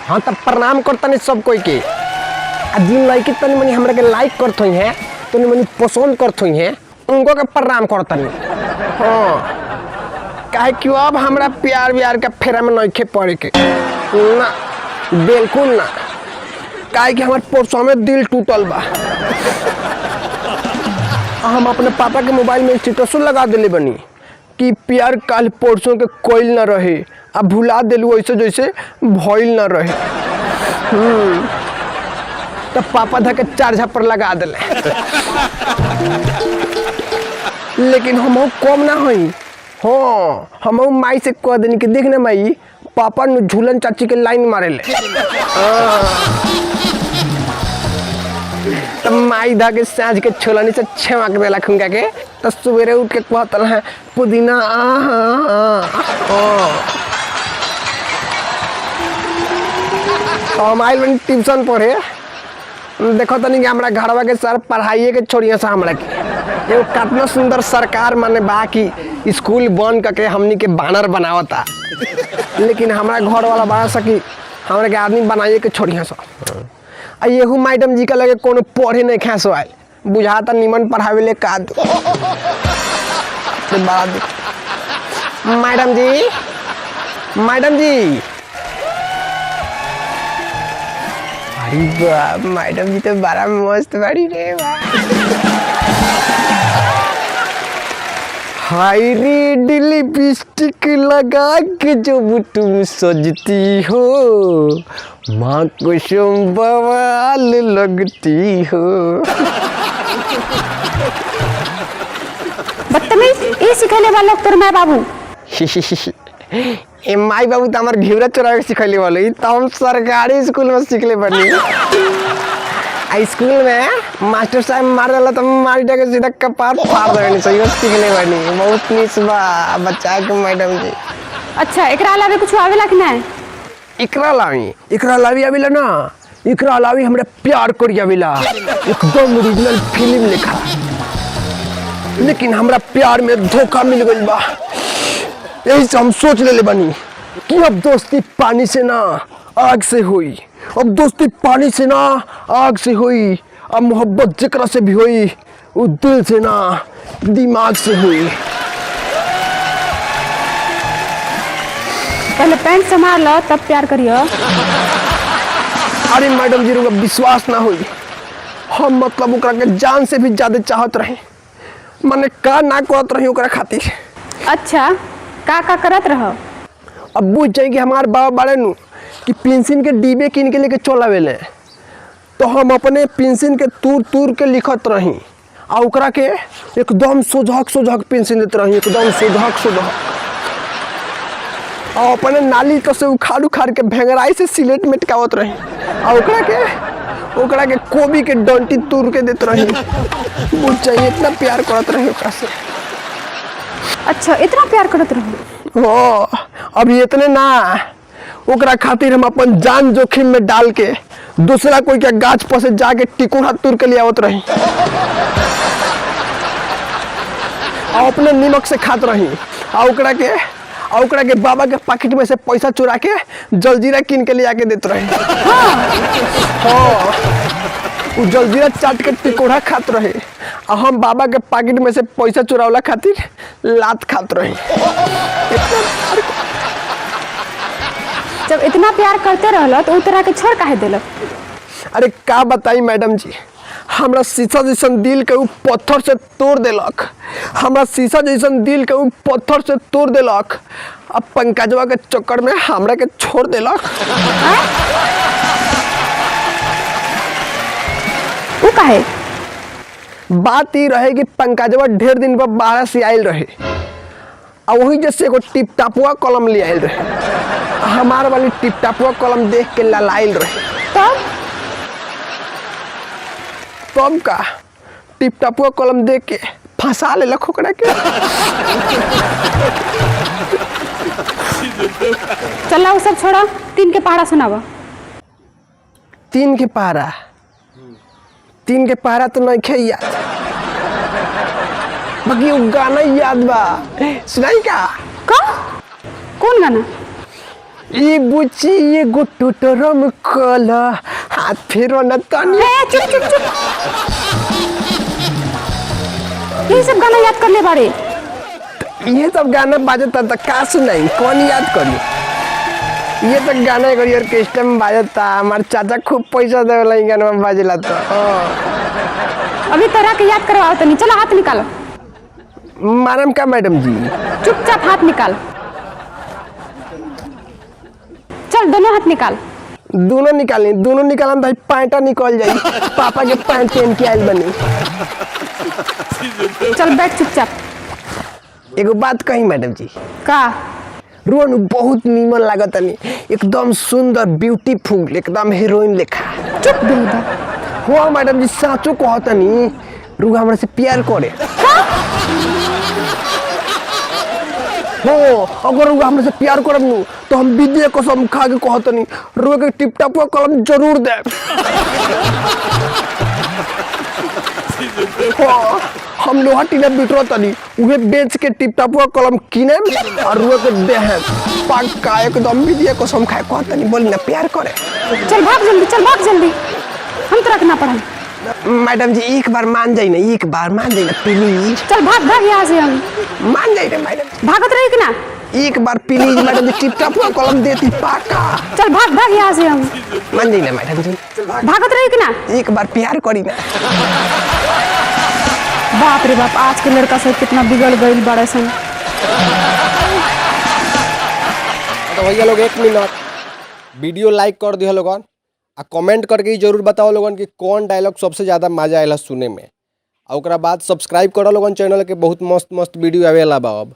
हाँ तब प्रणाम करता सब कोई के। जिन लड़की तनी मनी हमरा के लाइक करत हुई है तनी मनी पसंद करत हुई है उनको के प्रणाम करता नहीं। हाँ काहे क्यों अब हमरा प्यार व्यार का फेरा में नहीं पड़े के ना, बिल्कुल ना। काहे कि हमारे परसों में दिल टूटल बा। हम अपने पापा के मोबाइल में स्टेटस लगा दिले बनी कि प्यार कल परसों के कोई न रहे, अब भुला दिलू ऐसे जैसे भइल न रहे। तब पापा धके चार्ज पर लगा दिले। लेकिन हम कम ना हई। हाँ हम माई से कह देनी कि देख ना माई पापा न झूलन चाची के लाइन मारे ले। तब माई धा के साँझ के छोलनी से छेमा के देला खुंगा के तब सवेरे उठ के कहता है पुदीना तो हम आइल बनी ट्यूशन पढ़े। देखो तनी कि हमरा घरवा के सर पढ़ाइए के छोड़िए से हमरा के एगो कितना सुंदर सरकार माने बा कि स्कूल बंद करके हमनी के बानर बनावता। लेकिन हमरा घर वाला बना सकी हमरा के आदमी बनाइए के छोड़िए से। येहू मैडम जी का लगे कोनो पढ़े नहीं खेस आयल बुझाता निमन पढ़ावे ले का मैडम जी अरे बाप मैडम जी तो बड़ा मस्त बड़ी रे हाय रे लिपस्टिक लगा के जो तुम सजती हो माँ कुसुम बवाल लगती हो। बदतमीज ये सिखाने वाला तोर माँ बाबू। ए माई बाबू तो हमारे घेवरा चोरा के सिखले वाले तो हम सरकारी स्कूल में सीखले बनी। स्कूल में मास्टर साहब मार देला तो मार के सीधा कपार फाड़ देनी चाहिए सीखले बनी। बहुत निस्बा बच्चा के मैडम जी। अच्छा एकरा अलावा कुछ आवेला कि नहीं? इकरा लावी आवेला ना। इकरा लावी हमरा प्यार करी आवेला एकदम ओरिजिनल फिल्म लिखा। लेकिन हमरा प्यार में धोखा मिल गइल बा। यही से हम सोच ले बनी कि अब दोस्ती पानी से ना आग से हुई। अब दोस्ती पानी से ना आग से हुई। अब मोहब्बत जिक्र से भी हुई वो दिल से ना दिमाग से हुई। पहले पैंट संभाल लो तब प्यार करियो। अरे मैडम जी रुका विश्वास ना हुई। हम मतलब ओकरा के जान से भी ज्यादा चाहत रहे माने का ना करत रही ओकरा खातिर। अच्छा का करत रहो? अब बुझ जाए कि हमारे बाबा बाड़े नु कि पेंसिल के डिब्बे किन के लेके चल आवेले तो हम अपने पेंसिल के तूर के लिखत रही आ ओकरा के एकदम सोझक पेंसिल देते रही एकदम सोझक और अपने नाली तो से उखाड़ के भेंगराई से सिलेट मेटकावत रही आ ओकरा के कोबी के डंटी तूर के देते रही। बुझ जाइए इतना प्यार करत रही ओकरा से। अच्छा इतना प्यार करत रहो? हो अभी इतने ना ओकरा खातिर हम अपन जान जोखिम में डाल के दूसरा कोई के गाछ पर से जाके टिकोड़ा तोड़ के ले आवत रही और अपने नीमक से खात रही और ओकरा के बाबा के पैकेट में से पैसा चुरा के जलजीरा किन के ले आके देत रही। हाँ वो जलजीरा चाट के टिकोड़ा खात रहे और हम बाबा के पैकेट में से पैसा चुरावला खातिर लात खात रही। जब इतना प्यार करते रहलो तो उ तरह के छोड़ काहे देलक? अरे का बताई मैडम जी हमरा शीशा जैसन दिल के उ पत्थर से तोड़ देलक। हमरा शीशा जैसन दिल के उ पत्थर से तोड़ देलक। अब पंकजवा के चक्कर में हमरा के छोड़ देलक। उ काहे? बात ही रहे कि पंकजवा ढेर दिन पर बाहर से आयल रहे और वही जैसे एगो टिप टापुआ कलम ले आयल रहे। हमार वाली टिप टापुआ कलम देख के ललाइल रहे। तब का टिप टापुआ कलम देख के फंसा ले ओकरा के। चलो वो सब छोड़ो 3 के पहाड़ा सुनावा। 3 के पहाड़ा तो नहीं खे याद बाकी वो गाना याद बा सुनाई का? कौन गाना? ई बुची ये गुट्टू टरम कला हाथ फेरो न तनी। ए, चुप चुप चुप। ये सब गाना याद कर ले बारे। ये सब गाना बाजता था का सुनाई कौन याद करी। ये तो गाना करी ऑर्केस्ट्रा में बाजता हमार चाचा खूब पैसा देवला ई गाना में बाजेला तो अभी तरह के याद करवाओ तनी। चलो हाथ निकालो। मारम का मैडम जी। चुपचाप हाथ निकाल। चल दोनों हाथ निकाल। दोनों निकालम भाई पैंटा निकल जाई पापा के पैंट पहन के आइल बनी। चल बैठ चुपचाप। एगो बात कही मैडम जी का रोन बहुत नीमन लागतनी एकदम सुंदर ब्यूटीफुल एकदम हीरोइन लेखा। चुप बेहुदा। हो मैडम जी साचो कहतनी रुआ हमरा से प्यार करे। हो अगर रुआ हमरा से प्यार करब नु तो हम विद्या कसम खा के कहतनी रुआ के टिप टॉप कलम जरूर दे। हाँ, हम लोहा टीना बिटरो तनी उहे बेच के टिप टॉप कलम किने और रुआ के दे हैं पक्का एकदम विद्या कसम खाए कहतनी बोली ना प्यार करे। चल भाग जल्दी, चल भाग जल्दी। हम तो रखना पड़ा। मैडम जी एक बार मान जाई ना प्लीज। चल भाग भाग यहाँ से। हम मान जाई ना मैडम भागत रही कि ना। एक बार please madam ji tip top कलम देती पाका। चल भाग भाग यहाँ से। हम मान जाई ना मैडम जी भागत रही कि ना। एक बार प्यार करी ना। बाप रे बाप आज के लड़का सब कितना बिगड़ गई बड़े सन। तो भैया लोग एक मिनट वीडियो लाइक कर दिया लोगन आ कमेंट करके ही जरूर बताओ लोगन कि कौन डायलॉग सबसे ज़्यादा मजा आएला सुने में। आ ओकरा बाद सब्सक्राइब करो लोगन चैनल के बहुत मस्त मस्त वीडियो आवेला बा अब।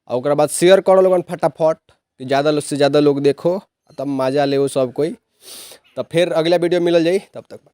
आ ओकरा बाद शेयर करो लोगन फटाफट कि ज़्यादा से ज़्यादा लोग देखो तब मजा ले सब कोई। तब फिर अगला वीडियो मिलल जाई तब तक।